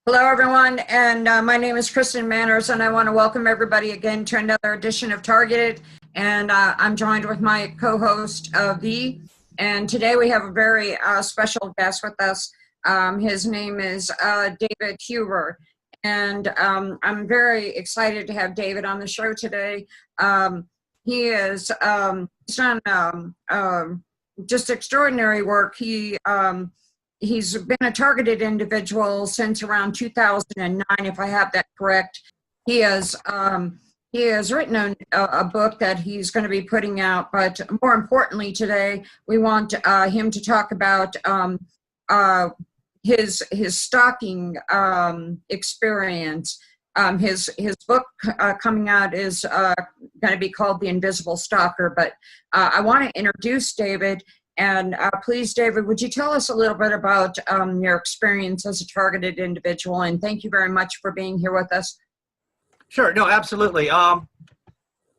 Hello, everyone, and my name is Kristen Manners, and I want to welcome everybody again to another edition of Targeted. And I'm joined with my co-host, V. And today we have a very special guest with us. His name is David Huber. And I'm very excited to have David on the show today. He is he's done just extraordinary work. He's been a targeted individual since around 2009, if I have that correct. He has written a book that he's going to be putting out, but more importantly today, we want him to talk about his stalking experience. His book coming out is going to be called The Invisible Stalker, but I want to introduce David. And please, David, would you tell us a little bit about your experience as a targeted individual? And thank you very much for being here with us. Sure, no, absolutely.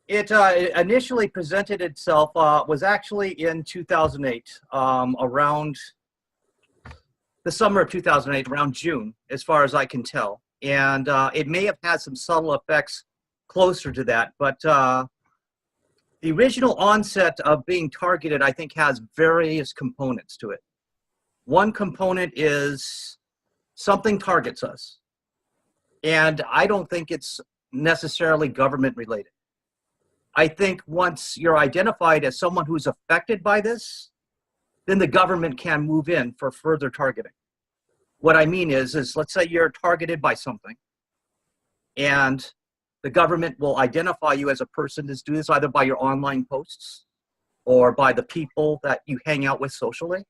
It initially presented itself, was actually in 2008, around the summer of 2008, around June, as far as I can tell. And it may have had some subtle effects closer to that, but the original onset of being targeted, I think, has various components to it. One component is something targets us. And I don't think it's necessarily government related. I think once you're identified as someone who's affected by this, then the government can move in for further targeting. What I mean is let's say you're targeted by something, and the government will identify you as a person to do this either by your online posts or by the people that you hang out with socially,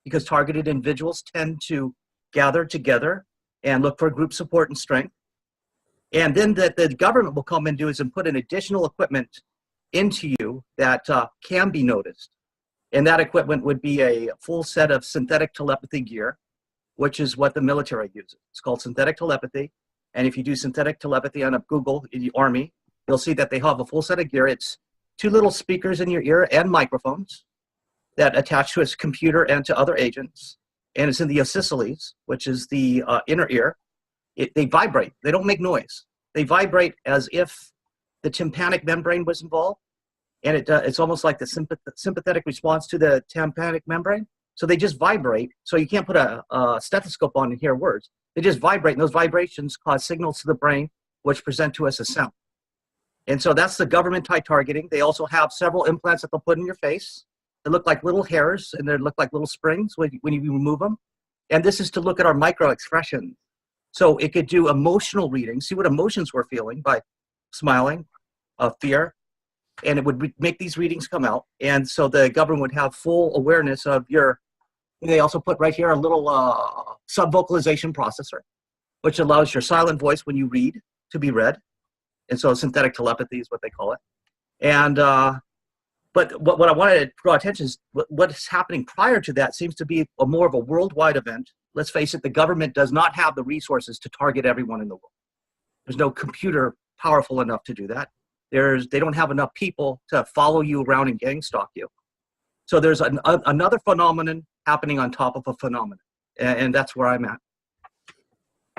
because targeted individuals tend to gather together and look for group support and strength. And then the government will come and do is and put an additional equipment into you that can be noticed. And that equipment would be a full set of synthetic telepathy gear, which is what the military uses. It's called synthetic telepathy. And if you do synthetic telepathy on a Google in the Army, you'll see that they have a full set of gear. It's 2 little speakers in your ear and microphones that attach to its computer and to other agents. And it's in the assassinate, which is the inner ear. They vibrate. They don't make noise. They vibrate as if the tympanic membrane was involved. And it's almost like the sympathetic response to the tympanic membrane. So they just vibrate. So you can't put a stethoscope on and hear words. They just vibrate, and those vibrations cause signals to the brain, which present to us as sound. And so that's the government-type targeting. They also have several implants that they'll put in your face. They look like little hairs, and they look like little springs when you remove them. And this is to look at our micro-expressions. So it could do emotional reading, see what emotions we're feeling by smiling, fear, and it would make these readings come out. And so the government would have full awareness of your. They also put right here a little sub-vocalization processor, which allows your silent voice when you read to be read. And so synthetic telepathy is what they call it. And but what I wanted to draw attention is what is happening prior to that seems to be more of a worldwide event. Let's face it, the government does not have the resources to target everyone in the world. There's no computer powerful enough to do that. They don't have enough people to follow you around and gang stalk you. So there's another phenomenon happening on top of a phenomenon, and that's where I'm at.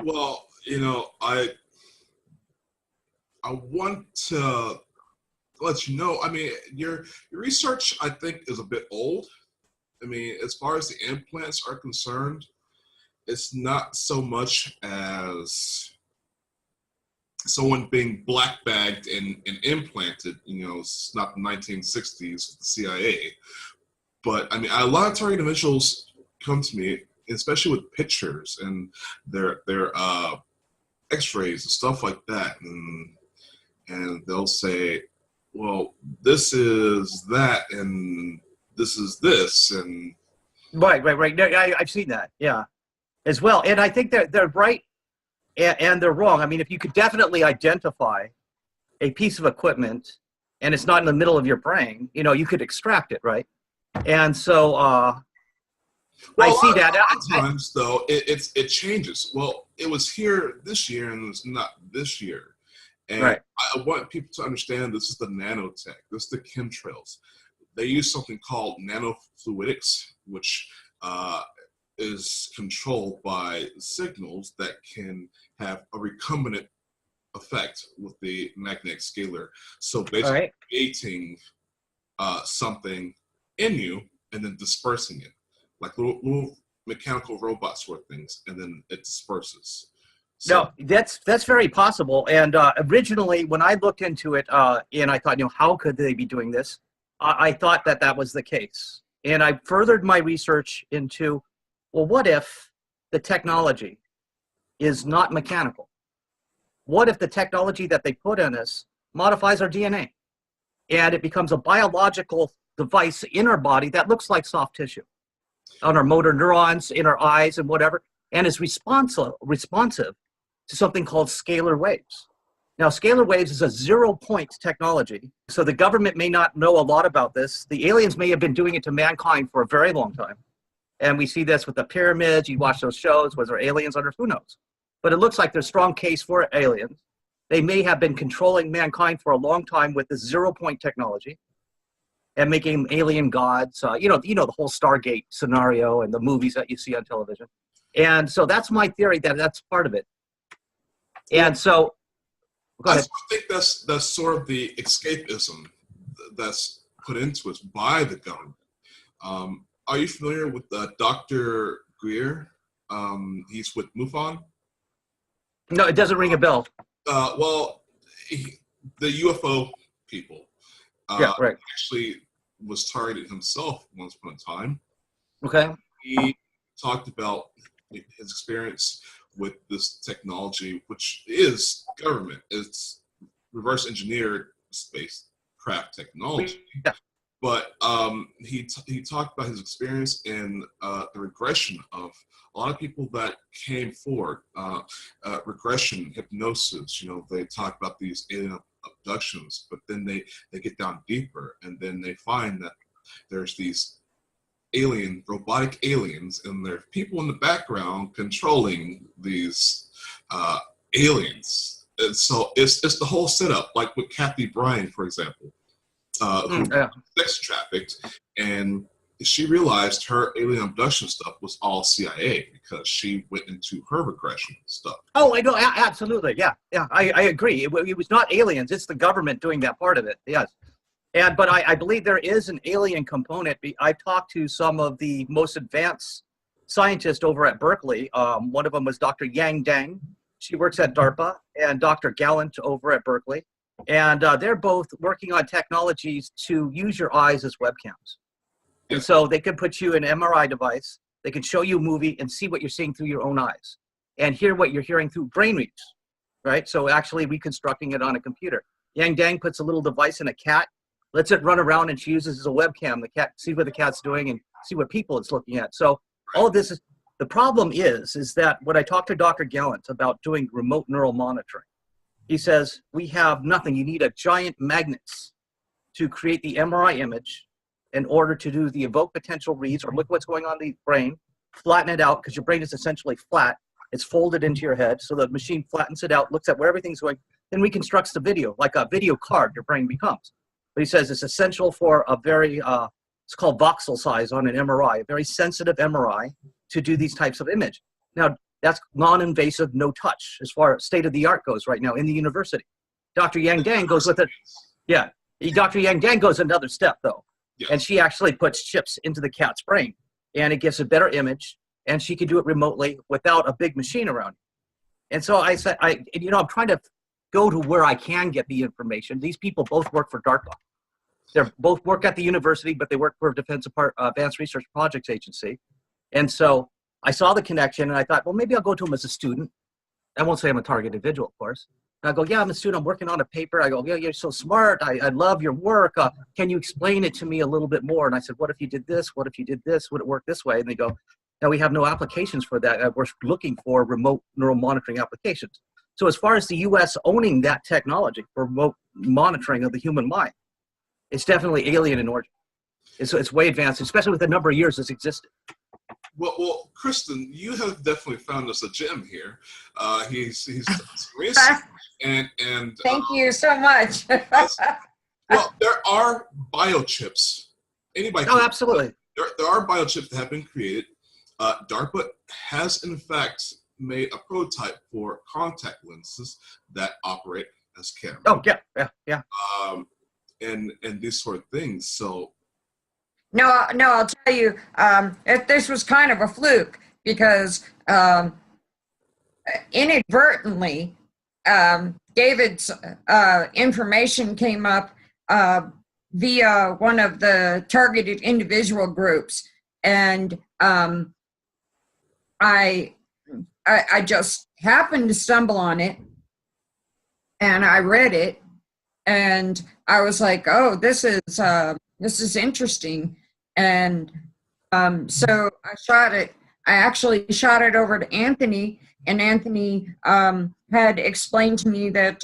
Well, I want to let you know. I mean, your research, I think, is a bit old. I mean, as far as the implants are concerned, it's not so much as someone being black bagged and implanted. It's not the 1960s, the CIA. But I mean, a lot of target individuals come to me, especially with pictures and their X-rays and stuff like that, and they'll say, "Well, this is that, and this is this," and Right. No, I've seen that, yeah, as well. And I think they're right and they're wrong. I mean, if you could definitely identify a piece of equipment and it's not in the middle of your brain, you could extract it, right? And so I see that. Sometimes, though, it changes. Well, it was here this year, and it's not this year. And right. I want people to understand this is the nanotech. This is the chemtrails. They use something called nanofluidics, which is controlled by signals that can have a recombinant effect with the magnetic scalar. So basically creating something in you and then dispersing it, like little mechanical robot sort of things, and then it disperses. So, no, that's very possible. And originally, when I looked into it, and I thought, how could they be doing this? I thought that was the case. And I furthered my research into, well, what if the technology is not mechanical? What if the technology that they put in us modifies our DNA and it becomes a biological device in our body that looks like soft tissue on our motor neurons, in our eyes and whatever, and is responsive to something called scalar waves. Now, scalar waves is a 0-point technology, so the government may not know a lot about this. The aliens may have been doing it to mankind for a very long time. And we see this with the pyramids. You watch those shows. Was there aliens under? Who knows? But it looks like there's strong case for aliens. They may have been controlling mankind for a long time with this 0-point technology and making alien gods. The whole Stargate scenario and the movies that you see on television. And so that's my theory, that's part of it. And so, go ahead. I think that's sort of the escapism that's put into us by the government. Are you familiar with Dr. Greer? He's with MUFON. No, it doesn't ring a bell. Well, the UFO people. Yeah, right. Actually was targeted himself once upon a time. Okay. He talked about his experience with this technology, which is government. It's reverse engineered spacecraft technology. Yeah. But he talked about his experience and the regression of a lot of people that came forward. Regression, hypnosis, they talk about these alien abductions, but then they get down deeper, and then they find that there's these robotic aliens, and there are people in the background controlling these aliens. And so it's the whole setup, like with Kathy Bryan, for example, who sex trafficked, and she realized her alien abduction stuff was all CIA because she went into her regression stuff. Oh, I know, absolutely, yeah, I agree. It was not aliens; it's the government doing that part of it. Yes. But I believe there is an alien component. I've talked to some of the most advanced scientists over at Berkeley. One of them was Dr. Yang Dang. She works at DARPA, and Dr. Gallant over at Berkeley. And they're both working on technologies to use your eyes as webcams. And so they can put you in an MRI device. They can show you a movie and see what you're seeing through your own eyes and hear what you're hearing through brain reads, right? So actually reconstructing it on a computer. Yang Dang puts a little device in a cat, lets it run around, and she uses as a webcam. The cat, see what the cat's doing and see what people it's looking at. So all of this is, the problem is that when I talked to Dr. Gallant about doing remote neural monitoring, he says, we have nothing. You need a giant magnets to create the MRI image in order to do the evoked potential reads or look what's going on in the brain, flatten it out, because your brain is essentially flat. It's folded into your head. So the machine flattens it out, looks at where everything's going, then reconstructs the video, like a video card your brain becomes. But he says it's essential for a very, it's called voxel size on an MRI, a very sensitive MRI to do these types of image. Now, That's non-invasive, no touch, as far as state of the art goes right now in the university. Dr. Yang Dang goes with it. Yeah, Dr. Yang Dang goes another step though. Yes. And she actually puts chips into the cat's brain, and it gives a better image, and she can do it remotely without a big machine around. And so I said, I'm trying to go to where I can get the information. These people both work for DARPA. They both work at the university, but they work for Defense Advanced Research Projects Agency. And so I saw the connection, and I thought, well, maybe I'll go to them as a student. I won't say I'm a target individual, of course. And I go, yeah, I'm a student. I'm working on a paper. I go, yeah, you're so smart. I love your work. Can you explain it to me a little bit more? And I said, what if you did this? What if you did this? Would it work this way? And they go, no, we have no applications for that. We're looking for remote neural monitoring applications. So as far as the U.S. owning that technology for remote monitoring of the human mind, it's definitely alien in origin. It's way advanced, especially with the number of years it's existed. Well, Kristen, you have definitely found us a gem here. He's serious, and Thank you so much. well, there are biochips. Anybody? Oh, absolutely. There are biochips that have been created. DARPA has, in fact, made a prototype for contact lenses that operate as cameras. Oh, yeah. And these sort of things. So. No, I'll tell you, this was kind of a fluke because inadvertently, David's information came up via one of the targeted individual groups, and I just happened to stumble on it, and I read it, and I was like, oh, this is interesting. And so I shot it. I actually shot it over to Anthony, and Anthony had explained to me that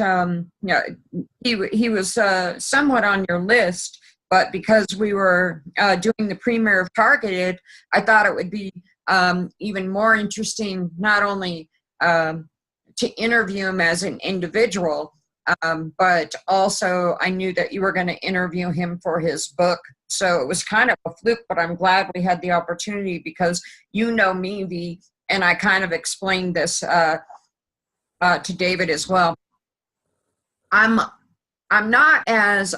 he was somewhat on your list, but because we were doing the premiere of Targeted, I thought it would be even more interesting not only to interview him as an individual, but also I knew that you were going to interview him for his book. So it was kind of a fluke, but I'm glad we had the opportunity because you know me, V, and I kind of explained this to David as well. I'm not as,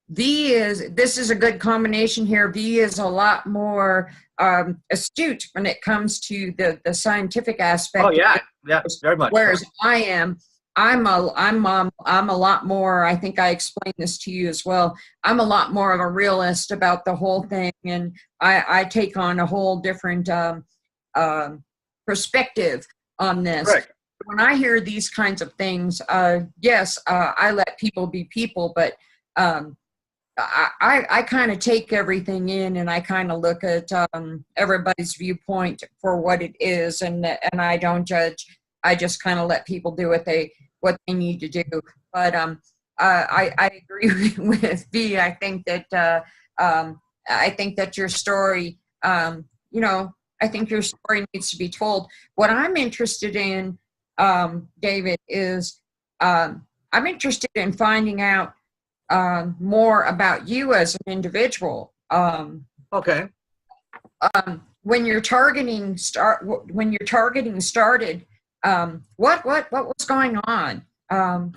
V is, this is a good combination here. V is a lot more astute when it comes to the scientific aspect. Oh, yeah, very much. Whereas I'm a lot more, I think I explained this to you as well, I'm a lot more of a realist about the whole thing, and I take on a whole different perspective on this. Right. When I hear these kinds of things, yes, I let people be people, but I kind of take everything in, and I kind of look at everybody's viewpoint for what it is, and I don't judge. I just kind of let people do what they need to do. But I agree with V. I think that your story, I think your story needs to be told. What I'm interested in, David, is I'm interested in finding out more about you as an individual. Okay. When your targeting started. What was going on? Tell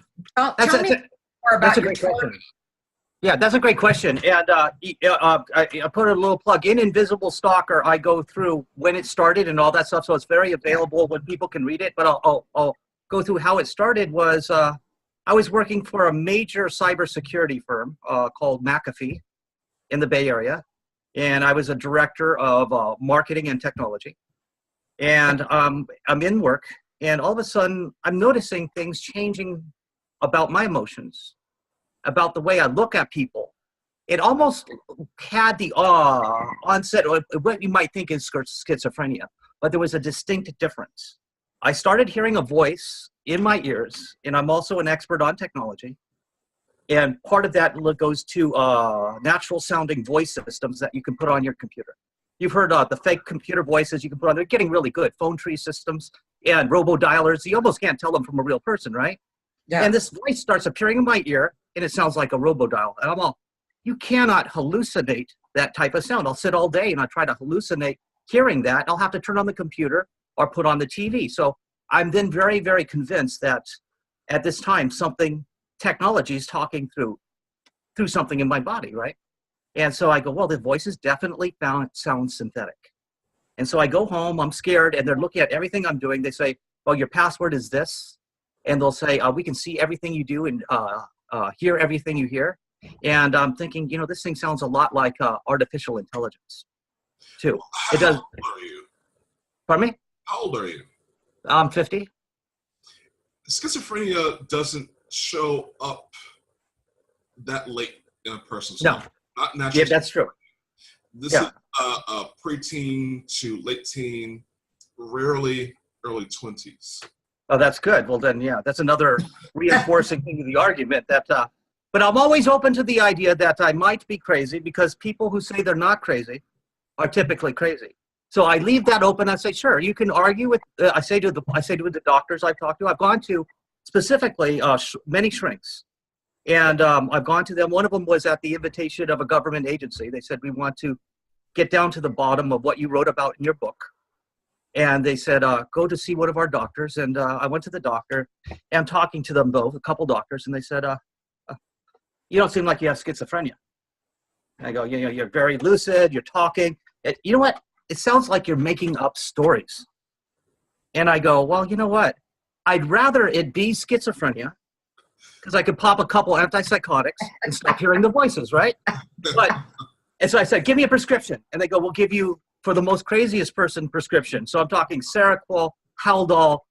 me more about that's a your great question. targeting. Yeah, that's a great question. And I put a little plug in Invisible Stalker. I go through when it started and all that stuff, so it's very available when people can read it. But I'll go through how it started. Was I was working for a major cybersecurity firm called McAfee in the Bay Area, and I was a director of marketing and technology. And I'm in work. And all of a sudden, I'm noticing things changing about my emotions, about the way I look at people. It almost had the onset of what you might think is schizophrenia, but there was a distinct difference. I started hearing a voice in my ears, and I'm also an expert on technology. And part of that goes to natural sounding voice systems that you can put on your computer. You've heard the fake computer voices you can put on. They're getting really good. Phone tree systems and robo-dialers. You almost can't tell them from a real person, right? Yeah. And this voice starts appearing in my ear, and it sounds like a robo-dial. And I'm all, you cannot hallucinate that type of sound. I'll sit all day, and I try to hallucinate hearing that. I'll have to turn on the computer, are put on the TV. So I'm then very, very convinced that at this time, technology is talking through something in my body, right? And so I go, well, the voices definitely sound synthetic. And so I go home, I'm scared, and they're looking at everything I'm doing. They say, well, your password is this. And they'll say, we can see everything you do and hear everything you hear. And I'm thinking, this thing sounds a lot like artificial intelligence, too. It does. How old are you? Pardon me? How old are you? I'm 50. Schizophrenia doesn't show up that late in a person's No. life. Not naturally. Yeah, that's true. This is a preteen to late teen, rarely early 20s. Oh, that's good. Well, then, yeah, that's another reinforcing thing of the argument that, but I'm always open to the idea that I might be crazy because people who say they're not crazy are typically crazy. So I leave that open. I say, sure, you can argue with, I say to the doctors I've talked to, I've gone to specifically many shrinks. And I've gone to them. One of them was at the invitation of a government agency. They said, we want to get down to the bottom of what you wrote about in your book. And they said, go to see one of our doctors. And I went to the doctor, and I'm talking to them both, a couple doctors, and they said, you don't seem like you have schizophrenia. And I go, you're very lucid, you're talking. You know what? It sounds like you're making up stories. And I go, well, you know what? I'd rather it be schizophrenia, because I could pop a couple antipsychotics and stop hearing the voices, right? And so I said, give me a prescription. And they go, we'll give you, for the most craziest person, prescription. So I'm talking Seroquel, Haldol,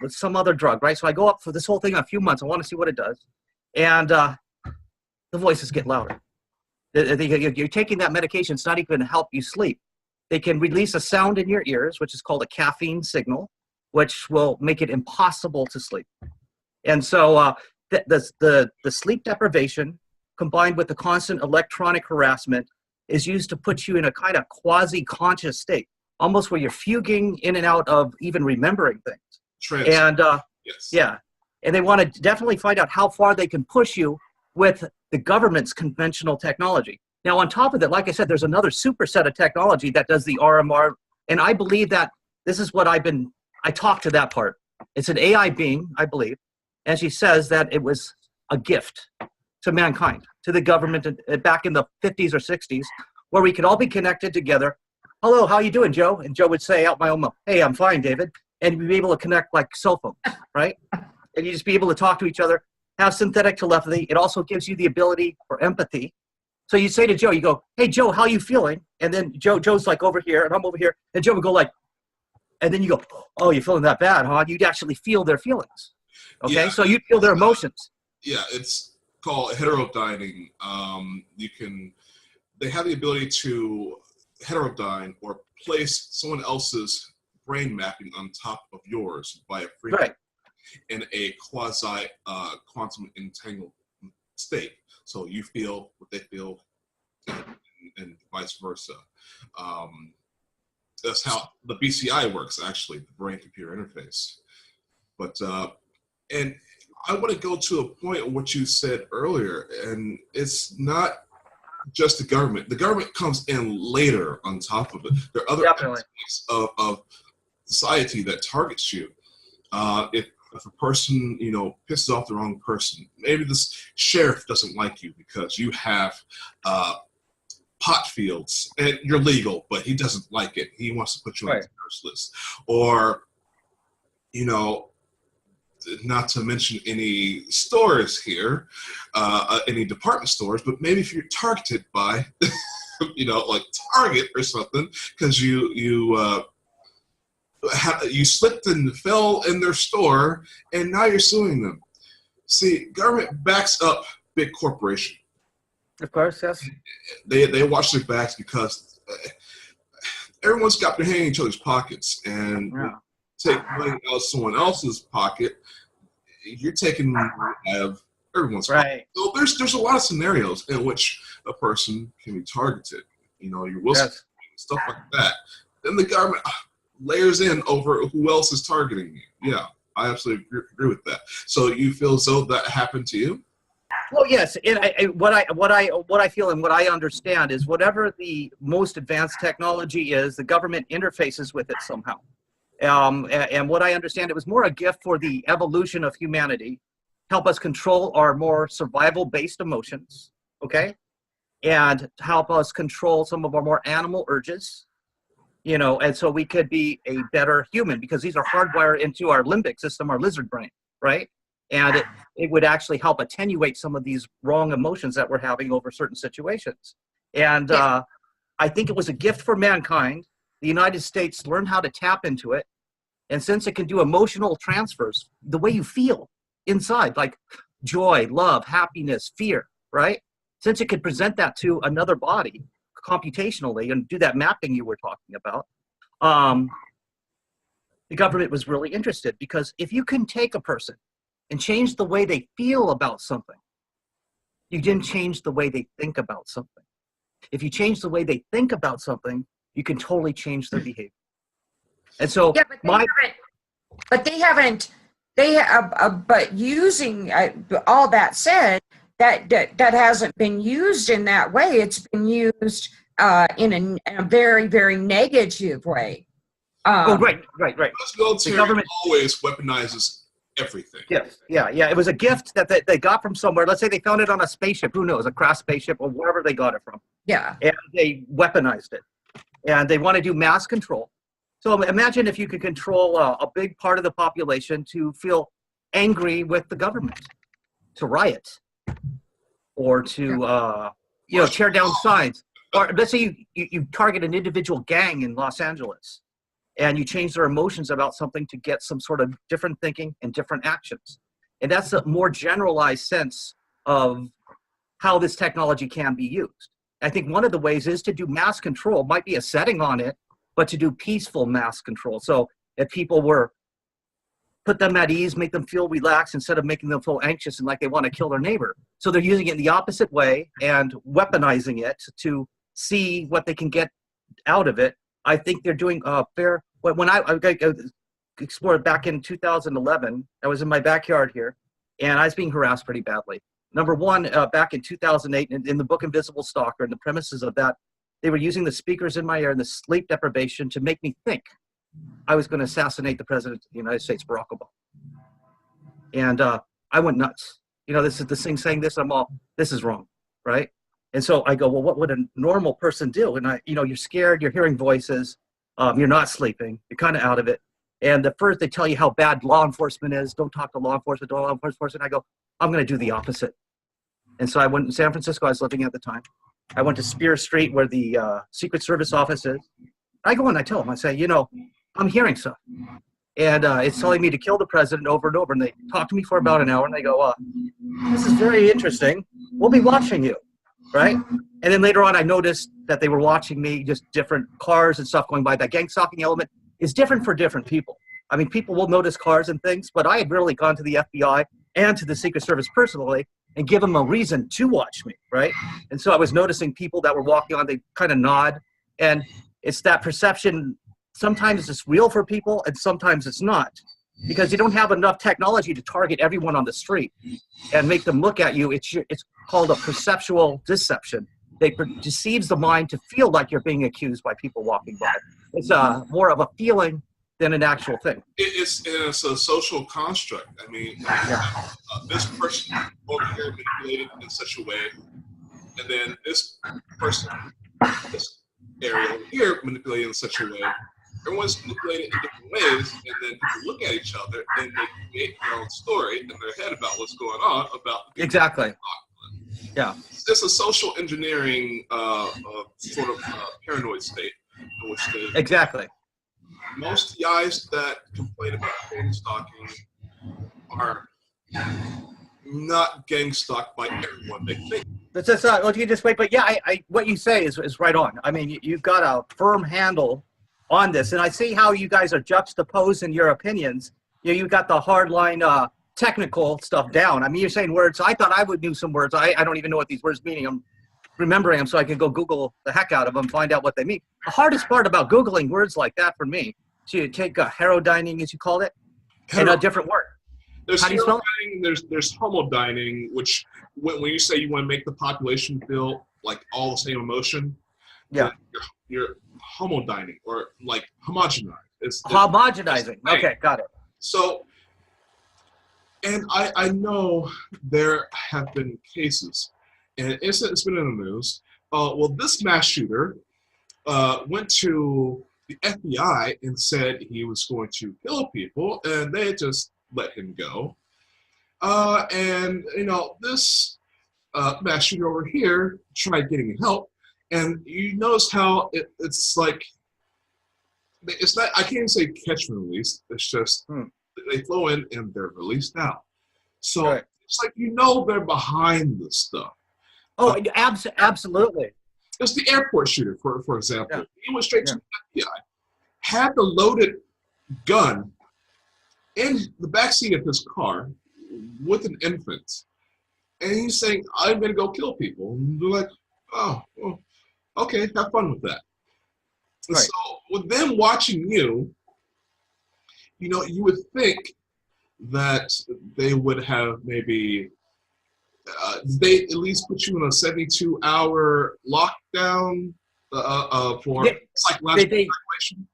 with some other drug, right? So I go up for this whole thing in a few months. I want to see what it does. And the voices get louder. You're taking that medication. It's not even going to help you sleep. They can release a sound in your ears, which is called a caffeine signal, which will make it impossible to sleep. And so the sleep deprivation combined with the constant electronic harassment is used to put you in a kind of quasi-conscious state, almost where you're fuging in and out of even remembering things. And yes. Yeah, and they want to definitely find out how far they can push you with the government's conventional technology. Now, on top of that, like I said, there's another superset of technology that does the RMR, and I believe that this is what I talked to that part. It's an AI being, I believe, and she says that it was a gift to mankind, to the government back in the 50s or 60s, where we could all be connected together. Hello, how you doing, Joe? And Joe would say out my own mouth, hey, I'm fine, David. And we'd be able to connect like cell phones, right? And you just be able to talk to each other, have synthetic telepathy. It also gives you the ability for empathy. So you say to Joe, you go, hey, Joe, how you feeling? And then Joe's like over here, and I'm over here. And Joe would go like, and then you go, oh, you're feeling that bad, huh? You'd actually feel their feelings. Okay, Yeah. so you'd feel their emotions. Yeah, it's called heterodyning. They have the ability to heterodyne or place someone else's brain mapping on top of yours by a frequency in a quasi quantum entangled state. So you feel what they feel, and vice versa. That's how the BCI works, actually, the brain-computer interface. But and I want to go to a point of what you said earlier, and it's not just the government. The government comes in later on top of it. There are other aspects of society that targets you. If a person, pisses off the wrong person, maybe this sheriff doesn't like you because you have pot fields and you're legal, but he doesn't like it. He wants to put you on the terrorist list. Or, not to mention any stores here, any department stores, but maybe if you're targeted by, like Target or something, because you slipped and fell in their store, and now you're suing them. See, government backs up big corporation. Of course, yes. They watch their backs because everyone's got their hand in each other's pockets, and take money out of someone else's pocket, you're taking money out of everyone's pocket. So there's a lot of scenarios in which a person can be targeted. Your Wilson, stuff like that. Then the government layers in over who else is targeting you. Yeah, I absolutely agree with that. So you feel as though that happened to you? Well, yes. What I feel and what I understand is whatever the most advanced technology is, the government interfaces with it somehow. And what I understand, it was more a gift for the evolution of humanity, help us control our more survival-based emotions, okay? And help us control some of our more animal urges, you know, and so we could be a better human, because these are hardwired into our limbic system, our lizard brain, right? And it would actually help attenuate some of these wrong emotions that we're having over certain situations. And I think it was a gift for mankind. The United States learned how to tap into it. And since it can do emotional transfers, the way you feel inside, like joy, love, happiness, fear, right? Since it could present that to another body computationally and do that mapping you were talking about, the government was really interested, because if you can take a person and change the way they feel about something, you didn't change the way they think about something. If you change the way they think about something, you can totally change their behavior. And so Yeah, but using all that said, that hasn't been used in that way. It's been used in a very, very negative way. right. The military government always weaponizes everything. Yes, yeah. It was a gift that they got from somewhere. Let's say they found it on a spaceship. Who knows? A crash spaceship or wherever they got it from. Yeah. And they weaponized it. And they want to do mass control. So imagine if you could control a big part of the population to feel angry with the government, to riot, or to tear down signs. Or let's say you target an individual gang in Los Angeles, and you change their emotions about something to get some sort of different thinking and different actions. And that's a more generalized sense of how this technology can be used. I think one of the ways is to do mass control, might be a setting on it, but to do peaceful mass control. So if people put them at ease, make them feel relaxed instead of making them feel anxious and like they want to kill their neighbor. So they're using it in the opposite way and weaponizing it to see what they can get out of it. I think they're doing fair. When I explored back in 2011, I was in my backyard here, and I was being harassed pretty badly. Number one, back in 2008, in the book Invisible Stalker, and the premises of that, they were using the speakers in my ear and the sleep deprivation to make me think I was going to assassinate the president of the United States, Barack Obama. And I went nuts. You know, this is the thing saying this, this is wrong, right? And so I go, well, what would a normal person do? And you're scared, you're hearing voices, you're not sleeping, you're kind of out of it. And at first they tell you how bad law enforcement is. Don't talk to law enforcement, don't law enforcement. I go, I'm going to do the opposite. And so I went in San Francisco, I was living at the time. I went to Spear Street where the Secret Service office is. I go in, I tell them, I say, I'm hearing stuff. And it's telling me to kill the president over and over. And they talk to me for about an hour and they go, this is very interesting. We'll be watching you, right? And then later on, I noticed that they were watching me, just different cars and stuff going by. That gang stalking element is different for different people. I mean, people will notice cars and things, but I had really gone to the FBI and to the Secret Service personally and give them a reason to watch me, right? And so I was noticing people that were walking on, they kind of nod. And it's that perception, sometimes it's real for people and sometimes it's not. Because you don't have enough technology to target everyone on the street and make them look at you. It's called a perceptual deception. They deceives the mind to feel like you're being accused by people walking by. It's more of a feeling than an actual thing. It's a social construct. I mean, this person over here manipulated in such a way, and then this person, this area over here manipulated in such a way. Everyone's manipulated in different ways, and then people look at each other and they create their own story in their head about what's going on about the exactly. Yeah, it's a social engineering sort of paranoid state in which exactly. Most TIs that complain about gang stalking are not gang stalked by everyone they think. That's just well, you just wait. But yeah, what you say is right on. I mean, you've got a firm handle on this, and I see how you guys are juxtaposing your opinions. You've got the hardline technical stuff down. I mean, you're saying words. I thought I would knew some words. I don't even know what these words mean. I'm remembering them so I can go Google the heck out of them, find out what they mean. The hardest part about Googling words like that for me, so you take heterodyning, as you called it, and a different word. There's how do you spell it? There's homodyning, which when you say you want to make the population feel like all the same emotion, yeah, you're homodyning or like homogenized. It's Homogenizing. Okay, got it. So, and I know there have been cases, and it's been in the news. Well, this mass shooter went to the FBI and said he was going to kill people, and they just let him go. And this mass shooter over here tried getting help, and you notice how it's like it's not. I can't even say catch and release. It's just they flow in and they're released out. So Right. it's like they're behind this stuff. Oh, absolutely. It's the airport shooter, for example. Yeah. He went straight to the FBI, had the loaded gun in the backseat of his car with an infant, and he's saying, "I'm going to go kill people." And they're like, "Oh, well, okay, have fun with that." And Right. so with them watching you, you would think that they would have maybe they at least put you in a 72-hour lockdown for psychological evaluation.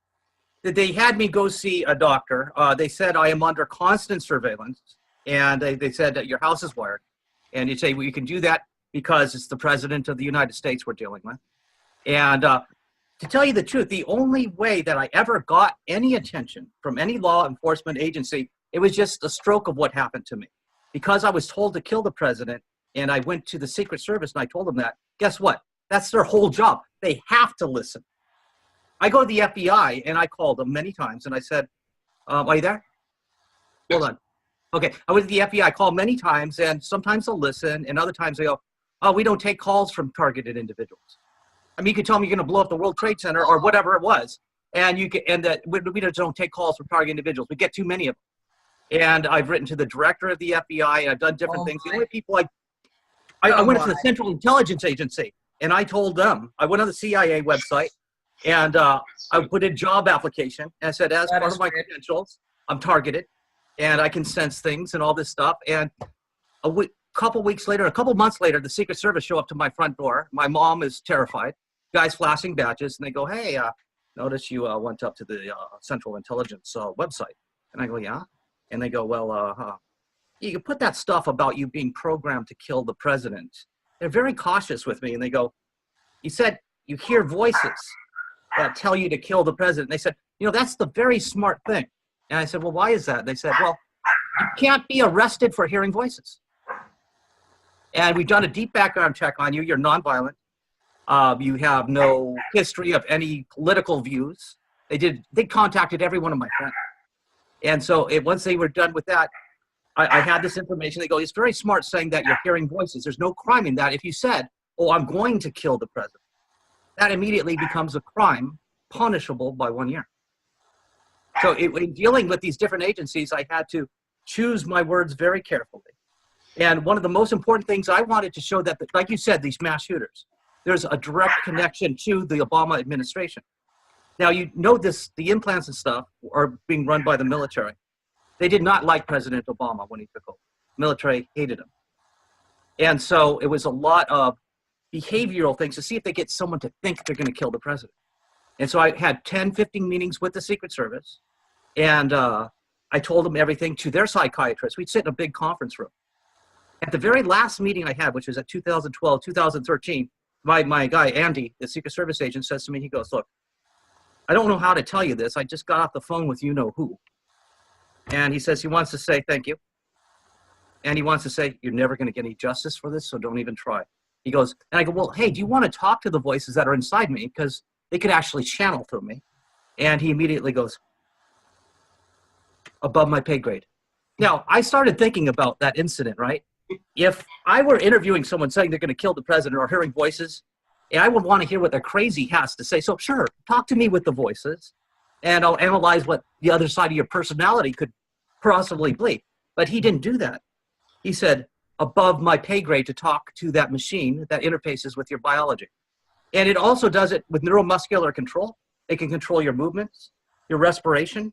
They had me go see a doctor. They said I am under constant surveillance, and they said that your house is wired. And you say, well, you can do that because it's the president of the United States we're dealing with. And to tell you the truth, the only way that I ever got any attention from any law enforcement agency, it was just a stroke of what happened to me. Because I was told to kill the president, and I went to the Secret Service and I told them that, guess what? That's their whole job. They have to listen. I go to the FBI and I called them many times and I said, are you there? Hold on. Okay, I went to the FBI, I called many times, and sometimes they'll listen, and other times they go, oh, we don't take calls from targeted individuals. I mean, you could tell me you're going to blow up the World Trade Center or whatever it was, and that we don't take calls from targeted individuals. We get too many of them. And I've written to the director of the FBI, and I've done different things. The only people I went to the Central Intelligence Agency, and I told them, I went on the CIA website, and I put in job application, and I said, as part of my credentials, I'm targeted, and I can sense things and all this stuff. And a couple months later, the Secret Service show up to my front door. My mom is terrified. Guys flashing badges, and they go, hey, notice you went up to the Central Intelligence website. And I go, yeah. And they go, well, you can put that stuff about you being programmed to kill the president. They're very cautious with me. And they go, you said you hear voices that tell you to kill the president. And they said, that's the very smart thing. And I said, well, why is that? And they said, well, you can't be arrested for hearing voices. And we've done a deep background check on you. You're nonviolent. You have no history of any political views. They contacted every one of my friends. And so once they were done with that, I had this information. They go, it's very smart saying that you're hearing voices. There's no crime in that. If you said, oh, I'm going to kill the president, that immediately becomes a crime punishable by 1 year. So in dealing with these different agencies, I had to choose my words very carefully. And one of the most important things I wanted to show that, like you said, these mass shooters, there's a direct connection to the Obama administration. Now, the implants and stuff are being run by the military. They did not like President Obama when he took over. Military hated him. And so it was a lot of behavioral things to see if they get someone to think they're going to kill the president. And so I had 10, 15 meetings with the Secret Service, and I told them everything to their psychiatrist. We'd sit in a big conference room. At the very last meeting I had, which was at 2012, 2013, my guy, Andy, the Secret Service agent, says to me, he goes, look, I don't know how to tell you this. I just got off the phone with you-know-who. And he says he wants to say thank you. And he wants to say, you're never going to get any justice for this, so don't even try. He goes, and I go, well, hey, do you want to talk to the voices that are inside me? Because they could actually channel through me. And he immediately goes, above my pay grade. Now, I started thinking about that incident, right? If I were interviewing someone saying they're going to kill the president or hearing voices, and I would want to hear what the crazy has to say. So sure, talk to me with the voices, and I'll analyze what the other side of your personality could possibly be. But he didn't do that. He said, above my pay grade to talk to that machine that interfaces with your biology. And it also does it with neuromuscular control. It can control your movements, your respiration,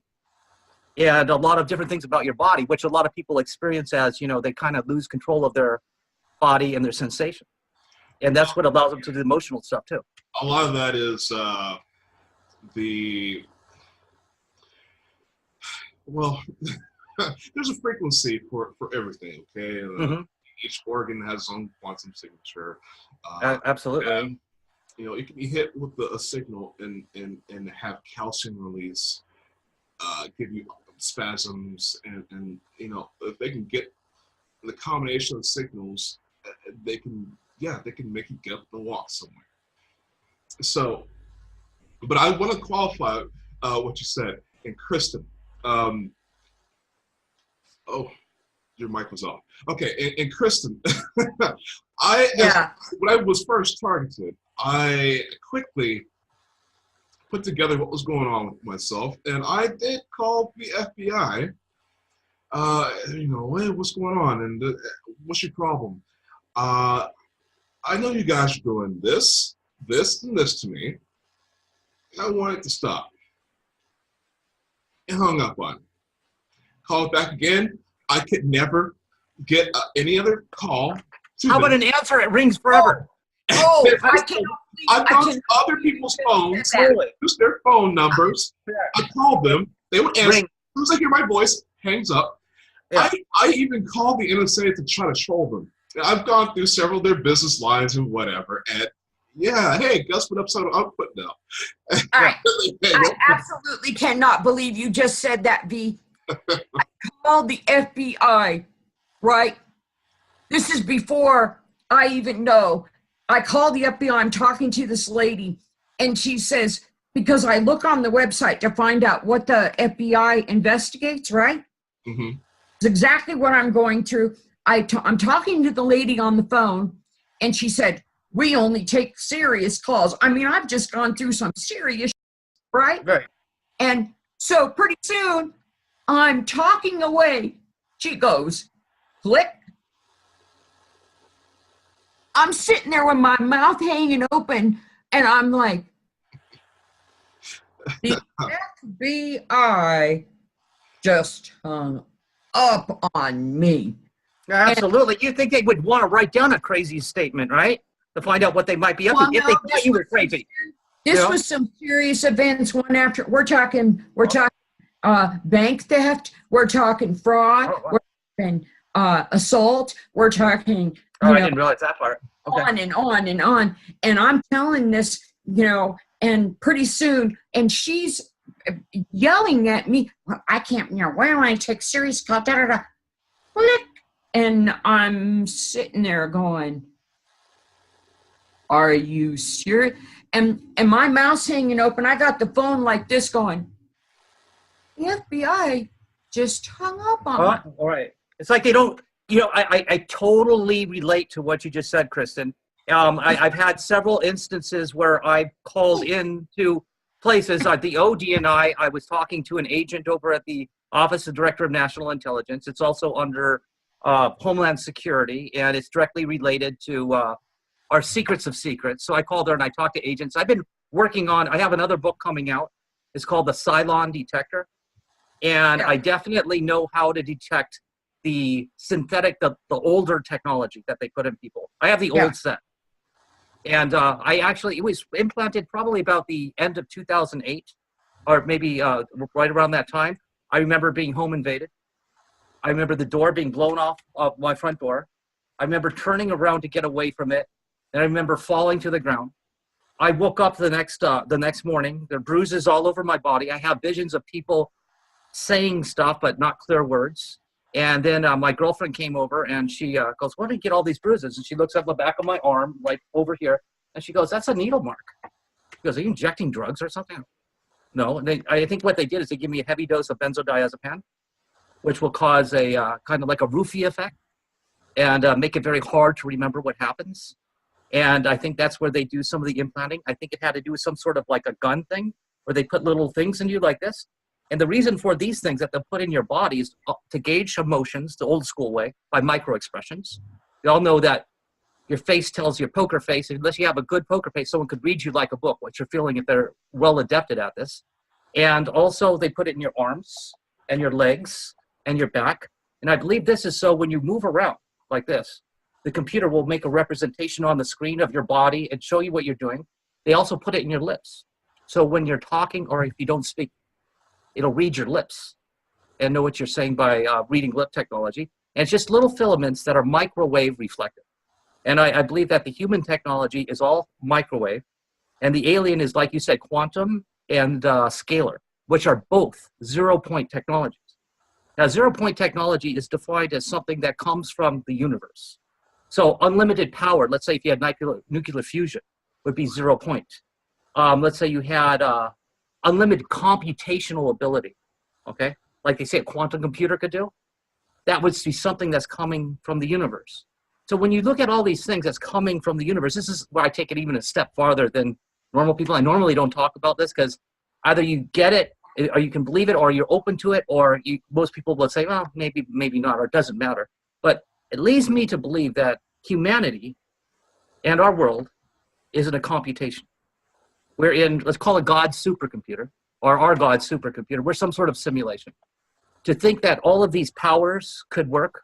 and a lot of different things about your body, which a lot of people experience as, they kind of lose control of their body and their sensation. And that's what allows them to do the emotional stuff too. A lot of that is Well, there's a frequency for everything, okay? Each organ has its own quantum signature. Absolutely. And, you know, you can be hit with a signal and have calcium release, give you spasms, and you know, if they can get the combination of signals, they can make you get up and walk somewhere. So, but I want to qualify what you said. And Kristen, oh, your mic was off. Okay, and Kristen, when I was first targeted, I quickly put together what was going on with myself, and I did call the FBI. You know, hey, what's going on, and what's your problem? I know you guys are doing this, and this to me. I want it to stop. And hung up on it. Called back again. I could never get any other call. How about an answer? It rings forever. Oh, I've gone to other people's phones, use their phone numbers. I called them. They would answer. As soon as I hear my voice, hangs up. Yeah. I even called the NSA to try to troll them. I've gone through several of their business lines and whatever, and yeah, hey, guess what episode I'm putting out? All right. I absolutely cannot believe you just said that, V. I called the FBI, right? This is before I even know. I called the FBI. I'm talking to this lady, and she says, because I look on the website to find out what the FBI investigates, right? Mm-hmm. It's exactly what I'm going through. I'm talking to the lady on the phone, and she said, we only take serious calls. I mean, I've just gone through some serious, right? Right. And so pretty soon, I'm talking away. She goes, click. I'm sitting there with my mouth hanging open, and I'm like, the FBI just hung up on me. Absolutely. You think they would want to write down a crazy statement, right? To find out what they might be up to, if they thought you were crazy. This was some serious events. One after, we're talking bank theft. We're talking fraud. Oh, wow. We're talking assault. We're talking. I didn't realize that part. Okay. On and on and on. And I'm telling this, you know, and pretty soon, and she's yelling at me. Well, I can't, you know, why don't I take serious call? Da, da, da. Click. And I'm sitting there going, are you serious? And my mouth's hanging open. I got the phone like this going, the FBI just hung up on me. All right. It's like they don't, you know, I totally relate to what you just said, Kristen. I've had several instances where I've called in to places. The ODNI, I was talking to an agent over at the Office of Director of National Intelligence. It's also under Homeland Security, and it's directly related to our secrets of secrets. So I called her and I talked to agents. I've been working on, I have another book coming out. It's called the Cylon Detector. And I definitely know how to detect the synthetic, the older technology that they put in people. I have the old set. And it was implanted probably about the end of 2008, or maybe right around that time. I remember being home invaded. I remember the door being blown off of my front door. I remember turning around to get away from it. And I remember falling to the ground. I woke up the next morning. There are bruises all over my body. I have visions of people saying stuff, but not clear words. And then my girlfriend came over and she goes, where did you get all these bruises? And she looks up the back of my arm, right over here. And she goes, that's a needle mark. She goes, are you injecting drugs or something? No. And I think what they did is they give me a heavy dose of benzodiazepam, which will cause a kind of like a roofie effect and make it very hard to remember what happens. And I think that's where they do some of the implanting. I think it had to do with some sort of like a gun thing where they put little things in you like this. And the reason for these things that they'll put in your body is to gauge emotions the old school way by micro expressions. You all know that your face tells your poker face. Unless you have a good poker face, someone could read you like a book, what you're feeling if they're well adepted at this. And also they put it in your arms and your legs and your back. And I believe this is so when you move around like this, the computer will make a representation on the screen of your body and show you what you're doing. They also put it in your lips. So when you're talking or if you don't speak, it'll read your lips. and know what you're saying by reading lip technology. And it's just little filaments that are microwave reflective. And I believe that the human technology is all microwave, and the alien is, like you said, quantum and scalar, which are both 0-point technologies. Now, 0-point technology is defined as something that comes from the universe. So unlimited power, let's say if you had nuclear fusion, would be 0 point. Let's say you had unlimited computational ability, okay? Like they say a quantum computer could do. That would be something that's coming from the universe. So when you look at all these things that's coming from the universe, this is where I take it even a step farther than normal people. I normally don't talk about this because either you get it or you can believe it or you're open to it, or most people will say, well, maybe not, or it doesn't matter. But it leads me to believe that humanity and our world is in a computation. We're in, let's call it God's supercomputer, or our God's supercomputer. We're some sort of simulation. To think that all of these powers could work,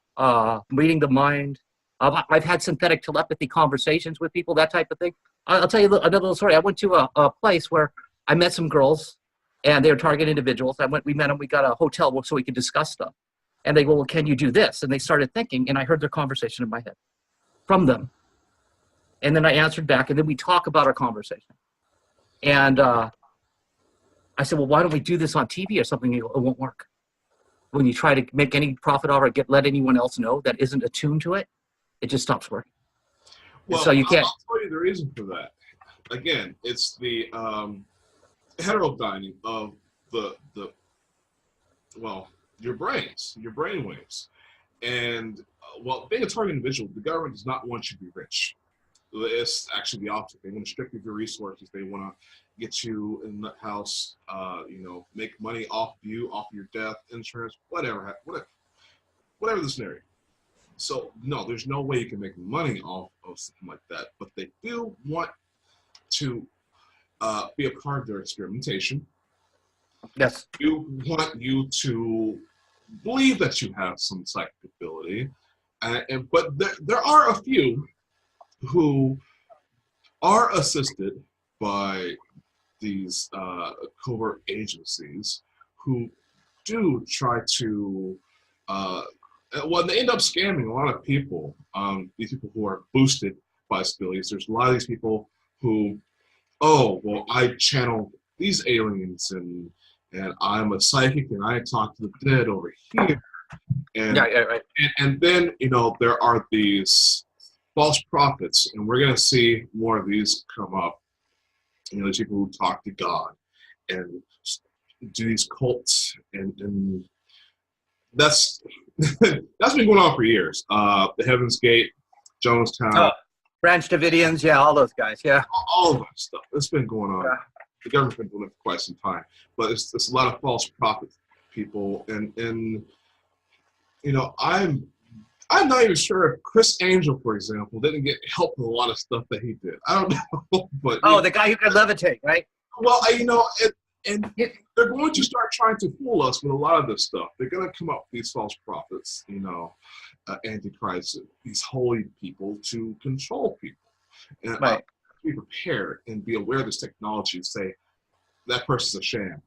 reading the mind. I've had synthetic telepathy conversations with people, that type of thing. I'll tell you another little story. I went to a place where I met some girls, and they were target individuals. We met them, we got a hotel so we could discuss stuff. And they go, well, can you do this? And they started thinking, and I heard their conversation in my head from them. And then I answered back, and then we talk about our conversation. And I said, well, why don't we do this on TV or something? It won't work. When you try to make any profit off or let anyone else know that isn't attuned to it, it just stops working. Well, so you can't. I'll tell you the reason for that. Again, it's the heterodyning of your brain waves. And being a target individual, the government does not want you to be rich. It's actually the opposite. They want to strip you of your resources. They want to get you in the house, make money off you, off your death, insurance, whatever the scenario. So no, there's no way you can make money off of something like that. But they do want to be a part of their experimentation. Yes. You want you to believe that you have some psychic ability, but there are a few who are assisted by these covert agencies who do try to, they end up scamming a lot of people. These people who are boosted by this abilities. There's a lot of these people who, I channel these aliens and I'm a psychic and I talk to the dead over here. And, right. And then, there are these false prophets, and we're going to see more of these come up. These people who talk to God and do these cults, and that's that's been going on for years. The Heaven's Gate, Jonestown, Branch Davidians, yeah, all those guys, yeah. All of that stuff. It's been going on. Yeah. The government's been doing it for quite some time, but it's a lot of false prophet people, and I'm not even sure if Chris Angel, for example, didn't get help with a lot of stuff that he did. I don't know, but the guy who could levitate, right? Well, they're going to start trying to fool us with a lot of this stuff. They're going to come up with these false prophets, antichrists, these holy people to control people. And right. Be prepared and be aware of this technology and say that person's a sham.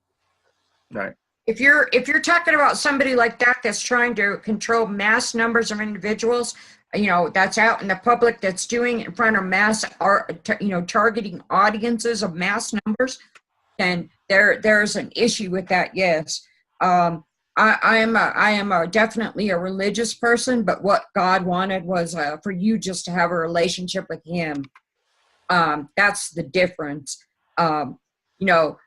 Right. If you're talking about somebody like that that's trying to control mass numbers of individuals, that's out in the public, that's doing it in front of mass, targeting audiences of mass numbers, then there's an issue with that. Yes, I am definitely a religious person, but what God wanted was for you just to have a relationship with Him. That's the difference.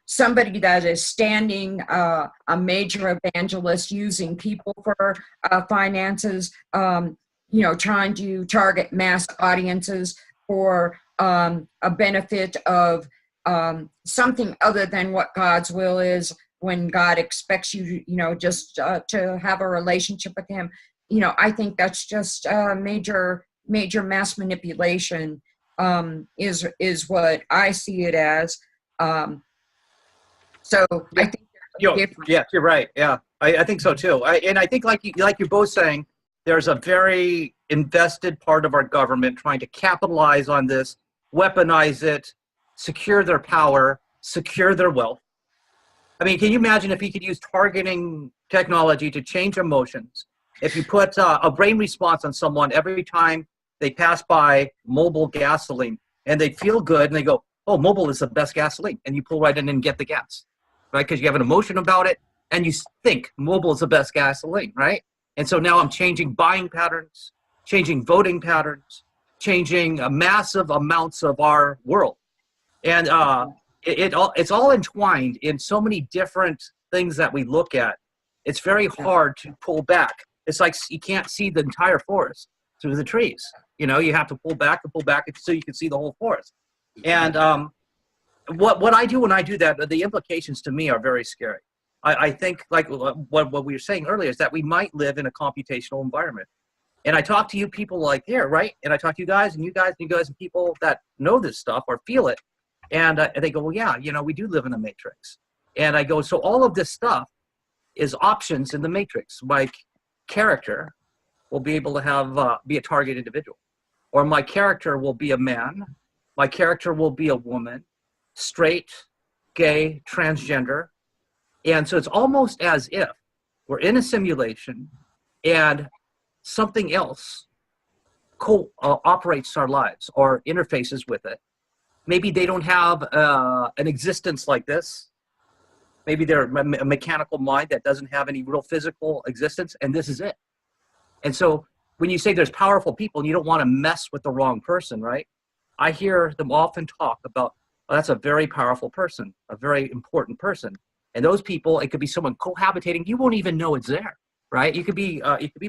Somebody that is standing, a major evangelist using people for finances, trying to target mass audiences for a benefit of something other than what God's will is, when God expects you, just to have a relationship with Him. I think that's just major mass manipulation, is what I see it as. So I think yeah, you're right. Yeah, I think so too. And I think like you're both saying, there's a very invested part of our government trying to capitalize on this, weaponize it, secure their power, secure their wealth. I mean, can you imagine if he could use targeting technology to change emotions? If you put a brain response on someone every time they pass by mobile gasoline and they feel good and they go, oh, mobile is the best gasoline. And you pull right in and get the gas, right? Because you have an emotion about it and you think mobile is the best gasoline, right? And so now I'm changing buying patterns, changing voting patterns, changing massive amounts of our world. And it's all entwined in so many different things that we look at. It's very hard to pull back. It's like you can't see the entire forest through the trees. You know, you have to pull back so you can see the whole forest. And what I do when I do that, the implications to me are very scary. I think, like what we were saying earlier, is that we might live in a computational environment. And I talk to you people like here, right? And I talk to you guys and you guys and people that know this stuff or feel it. And they go, well, yeah, you know, we do live in a matrix. And I go, so all of this stuff is options in the matrix. My character will be able to have be a target individual, or my character will be a man, my character will be a woman, straight, gay, transgender. And so it's almost as if we're in a simulation and something else operates our lives or interfaces with it. Maybe they don't have an existence like this. Maybe they're a mechanical mind that doesn't have any real physical existence, and this is it. And so when you say there's powerful people and you don't want to mess with the wrong person, right? I hear them often talk about, oh, that's a very powerful person, a very important person. And those people, it could be someone cohabitating. You won't even know it's there, right? It could be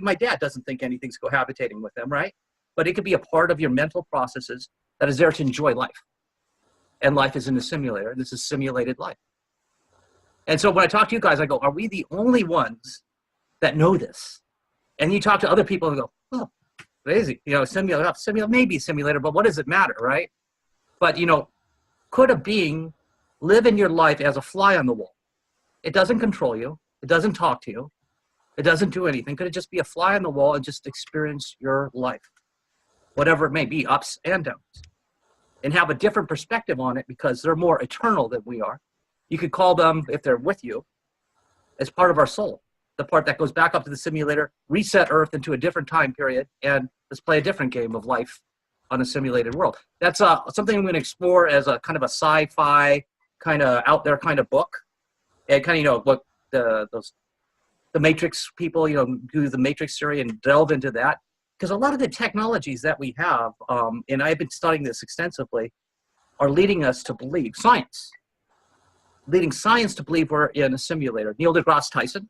my dad doesn't think anything's cohabitating with them, right? But it could be a part of your mental processes that is there to enjoy life. And life is in a simulator. This is simulated life. And so when I talk to you guys, I go, are we the only ones that know this? And you talk to other people and go, oh, crazy. You know, simulator, maybe simulator, but what does it matter, right? But, you know, could a being live in your life as a fly on the wall? It doesn't control you. It doesn't talk to you. It doesn't do anything. Could it just be a fly on the wall and just experience your life, whatever it may be, ups and downs, and have a different perspective on it because they're more eternal than we are? You could call them, if they're with you, as part of our soul, the part that goes back up to the simulator, reset Earth into a different time period, and let's play a different game of life on a simulated world. That's something I'm going to explore as a kind of a sci-fi, kind of out there kind of book. And kind of, you know, look, the Matrix people, you know, do the Matrix theory and delve into that. Because a lot of the technologies that we have, and I've been studying this extensively, are leading us to believe, leading science to believe we're in a simulator. Neil deGrasse Tyson,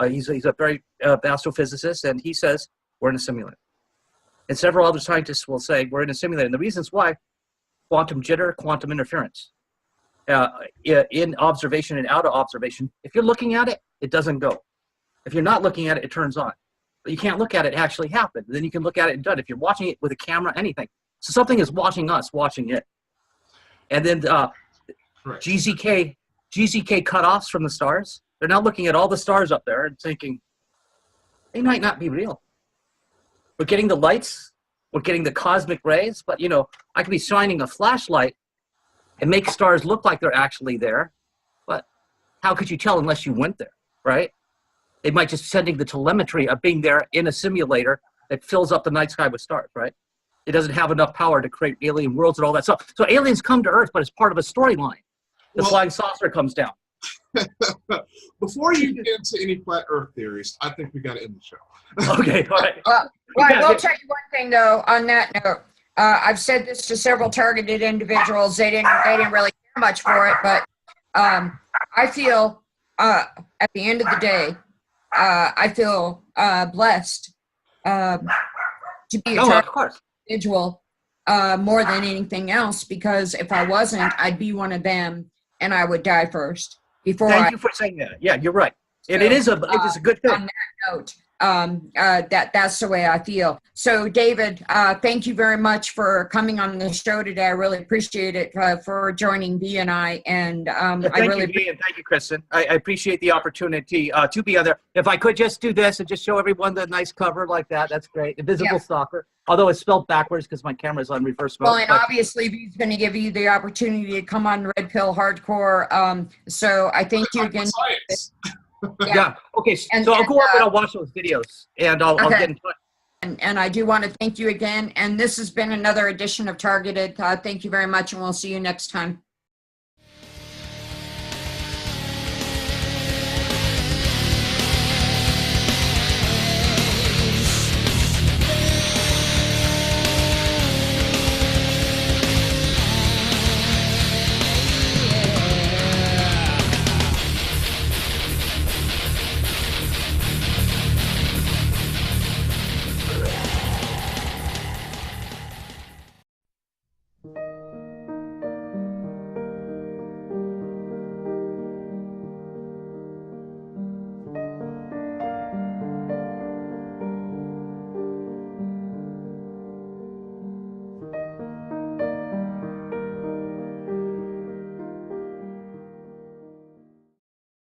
he's a very astrophysicist, and he says we're in a simulator. And several other scientists will say we're in a simulator. And the reasons why: quantum jitter, quantum interference. In observation and out of observation, if you're looking at it, it doesn't go. If you're not looking at it, it turns on. But you can't look at it actually happen. Then you can look at it and done. If you're watching it with a camera, anything. So something is watching us, watching it. And then GZK cutoffs from the stars. They're now looking at all the stars up there and thinking, they might not be real. We're getting the lights, we're getting the cosmic rays, but you know, I could be shining a flashlight and make stars look like they're actually there. But how could you tell unless you went there, right? They might just sending the telemetry of being there in a simulator that fills up the night sky with stars, right? It doesn't have enough power to create alien worlds and all that stuff. So aliens come to Earth, but it's part of a storyline. The flying saucer comes down. Before you get into any flat Earth theories, I think we got to end the show. Okay, all right. Well, I will tell you one thing though. On that note, I've said this to several targeted individuals. They didn't really care much for it, but I feel at the end of the day, I feel blessed to be a targeted individual more than anything else, because if I wasn't, I'd be one of them and I would die first before. Thank you for saying that. Yeah, you're right. And it is a good thing. On that note, that's the way I feel. So David, thank you very much for coming on the show today. I really appreciate it, for joining B and I. And Thank I really you, Dee, and thank you, Kristen. I appreciate the opportunity to be on there. If I could just do this and just show everyone the nice cover like that, that's great. Invisible Stalker, although it's spelled backwards because my camera's on reverse mode. well, and obviously B's going to give you the opportunity to come on Red Pill Hardcore. So I thank you again. Yeah. Okay. And- So I'll go and, up and I'll watch those videos, and I'll get in touch. And I do want to thank you again. And this has been another edition of Targeted. Thank you very much, and we'll see you next time.